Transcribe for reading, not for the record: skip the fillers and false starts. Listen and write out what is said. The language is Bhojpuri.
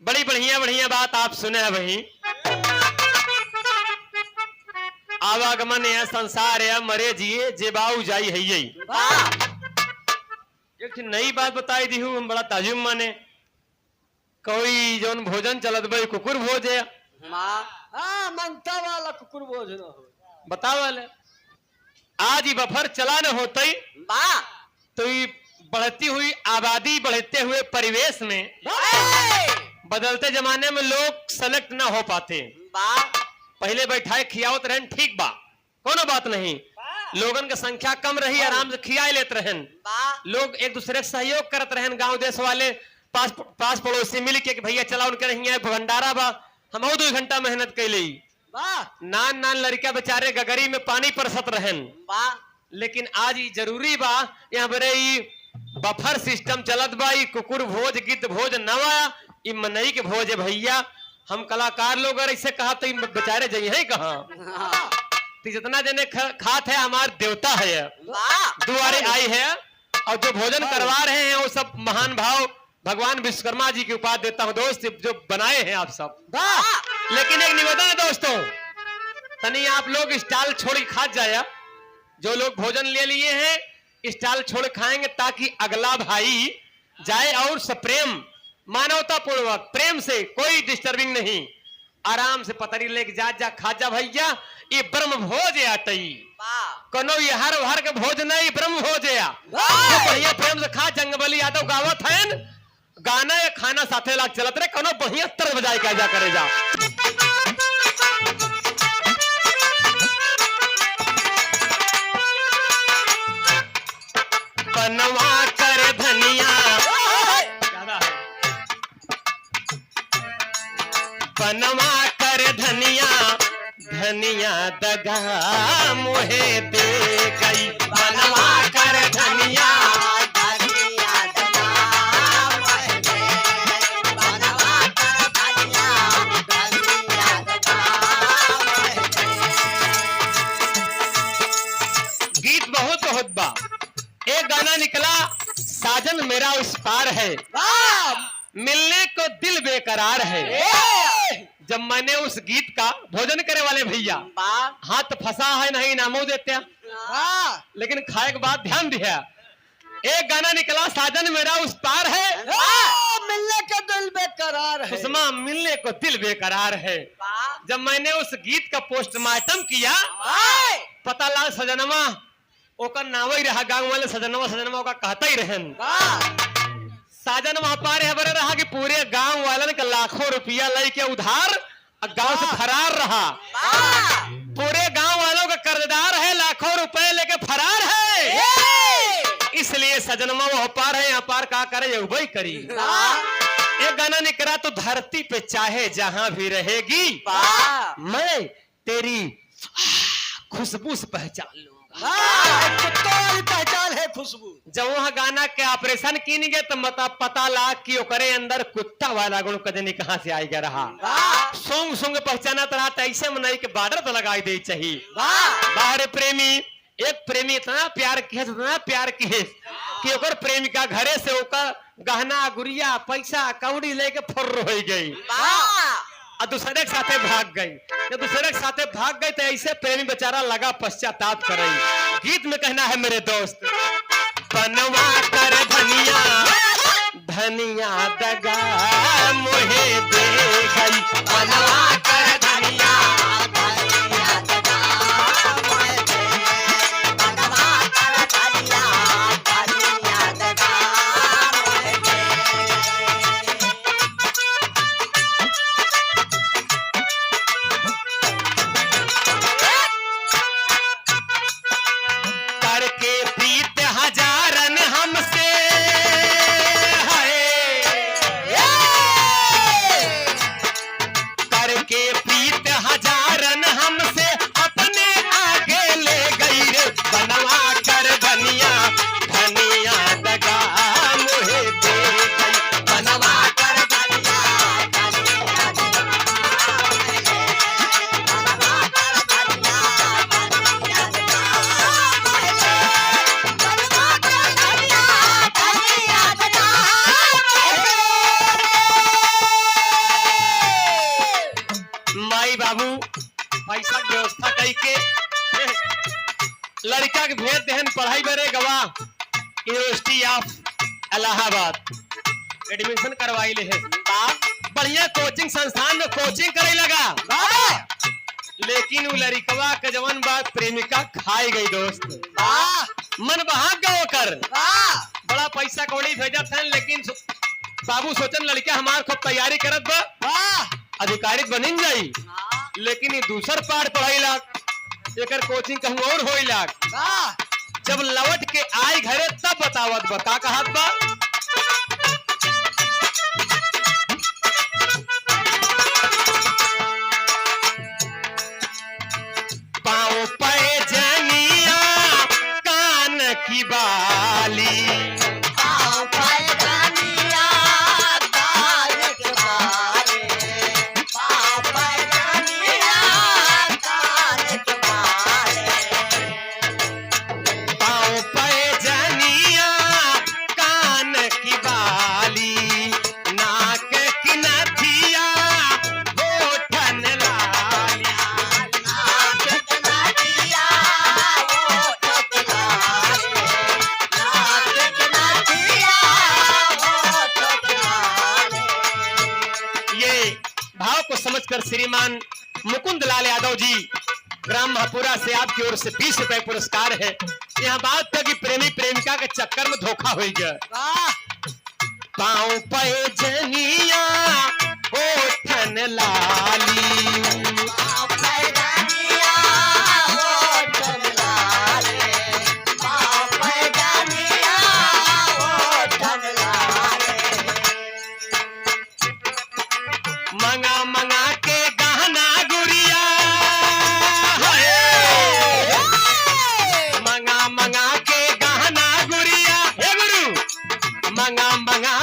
बड़ी बढ़िया बढ़िया बात आप सुने वही। आवागमन है, संसार है, मरे जिए जेबाऊ जाई है यही। एक नई बात बताई दी हूँ, हम बड़ा ताजुब माने। कोई जौन भोजन चलत भाई कुकुर भोज है। मनता वाला कुकुर भोज न हो। बताओ वाले आज ही बफर चला न होते तो ये बढ़ती हुई आबादी, बढ़ते हुए परिवेश में, बदलते जमाने में लोग सेलेक्ट ना हो पाते। पहले बैठाए खियावत रहन, ठीक बा, कोनो बात नहीं। लोगन की संख्या कम रही, आराम से खियाई लेते रहन। लोग एक दूसरे से सहयोग करत रहन। गांव देश वाले पास पड़ोसी मिल के भैया चला उनके रही भंडारा बा, हम 2 घंटा मेहनत कैली। नान नान लड़का बेचारे गगरी में पानी परसत रहन। लेकिन आज ये जरूरी बा, यहाँ बरे बफर सिस्टम चलत बा। कुकुर भोज, गिद्ध भोज नवा, ये मनई के भोज है भैया। हम कलाकार लोग अगर ऐसे कहा तो बेचारे जाइए कहाँ। तो जितना जने खात है हमारे देवता है, दुआरे आई है। और जो भोजन करवा रहे हैं वो सब महान भाव भगवान विश्वकर्मा जी की उपाधि देता हूँ दोस्त, जो बनाए हैं आप सब। लेकिन एक निवेदन है दोस्तों, तनी आप लोग स्टॉल छोड़ के खा जाया। जो लोग भोजन ले लिए हैं स्टॉल छोड़ खाएंगे, ताकि अगला भाई जाए और सप्रेम मानवता पूर्वक प्रेम से, कोई डिस्टर्बिंग नहीं, आराम से पतरी लेके जा खा जा भैया। ये ब्रह्म भोज आटई, कोनो ये हर हर के भोज नहीं, ब्रह्म भोज बढ़िया प्रेम से खा। जंगबली यादव गावत है गाना या खाना साथे लाग चलत रहे, कोनो बढ़िया तर बजाए क्या जा करे जा। बनवा कर धनिया, बनवा कर धनिया, धनिया दगा मुहे दे गई। बनवा कर धनिया, धनिया दगा मुहे दे गई। बनवा कर धनिया, धनिया दगा मुहे दे। गीत बहुत बहुत बा। एक गाना निकला, साजन मेरा उस पार है, मिलने को दिल बेकरार है। जब मैंने उस गीत का भोजन करे वाले भैया हाथ फंसा है नहीं नामो देते, लेकिन खाए के बाद ध्यान दिया। एक गाना निकला, साजन मेरा उस पार है, मिलने का दिल बेकरार है। सुषमा मिलने को दिल बेकरार है। जब मैंने उस गीत का पोस्टमार्टम किया, पता लगा सजनवा ओका नाव ही रहा। गांव वाले सजनवा सजनवा का कहता ही रहन। साजन वहां पार है बरे रहा कि पूरे गांव वालन का लाखों रुपया लेके उधार गांव से फरार रहा। पूरे गांव वालों का कर्जदार है, लाखों रुपए लेके फरार है। इसलिए सजनमा वह पार है, यहाँ पार का करे वही करी। एक गाना निकला, तो धरती पे चाहे जहां भी रहेगी, मैं तेरी खुशबू से पहचान लूंगा। पहचान है खुशबू। जब वह गाना के ऑपरेशन की नहीं गए तो पता लाग कि ओकरे अंदर कुत्ता वाला गुण कदनी कहां से आई गया रहा। सोंग सोंग पहचाना तो रहा, ऐसे मनाई के बॉर्डर तो लगाई दे चाहिए। बाहर प्रेमी, एक प्रेमी इतना प्यार किए, इतना प्यार किए कि ओकर प्रेमिका घरे से ओकर गहना गुड़िया पैसा कौड़ी लेके फुर्र हो गई और दूसरे के साथे भाग गई। जब दूसरे के साथे भाग गई तो ऐसे प्रेमी बेचारा लगा पश्चाताप कर रही। गीत में कहना है मेरे दोस्त, बनवा कर धनिया, धनिया दगा मुहे दे गई। बनवा कर धनिया, धनिया दगा मुहे दे गई। बनवा कर धनिया, धनिया दगा मुहे दे गई। करके प्रीत हजारन हमसे है, पैसा के व्यवस्था कई के लड़का के भेज देहन पढ़ाई बरे गवा यूनिवर्सिटी ऑफ इलाहाबाद एडमिशन करवाई ले है। बढ़िया कोचिंग संस्थान में कोचिंग करे लगा, लेकिन वो लड़कवा के जवन बात प्रेमिका खाई गई दोस्त। मन बहा गयो कर बड़ा पैसा कौड़ी भेजा था, लेकिन बाबू सोचन लड़का हमार खूब तैयारी करत बा अधिकारी बनिन जाई, लेकिन ये दूसर पार पढ़ाई लाग एकर कोचिंग कहूं और होई लाग। जब लौट के आई घरे तब बतावत बा का कहत बा। पाँव पे जनिया कान की बाली, समझकर श्रीमान मुकुंद लाल यादव जी ग्राम महापुरा से आपकी ओर से 20 रुपए पुरस्कार है। यहाँ बात था कि प्रेमी प्रेमिका के चक्कर में धोखा हो गया। पाँव पे जनिया ओठन लाली, मंगा मंगा के गहना गुड़िया, मंगा मंगा के गहना गुड़िया, हे गुरु मंगा मंगा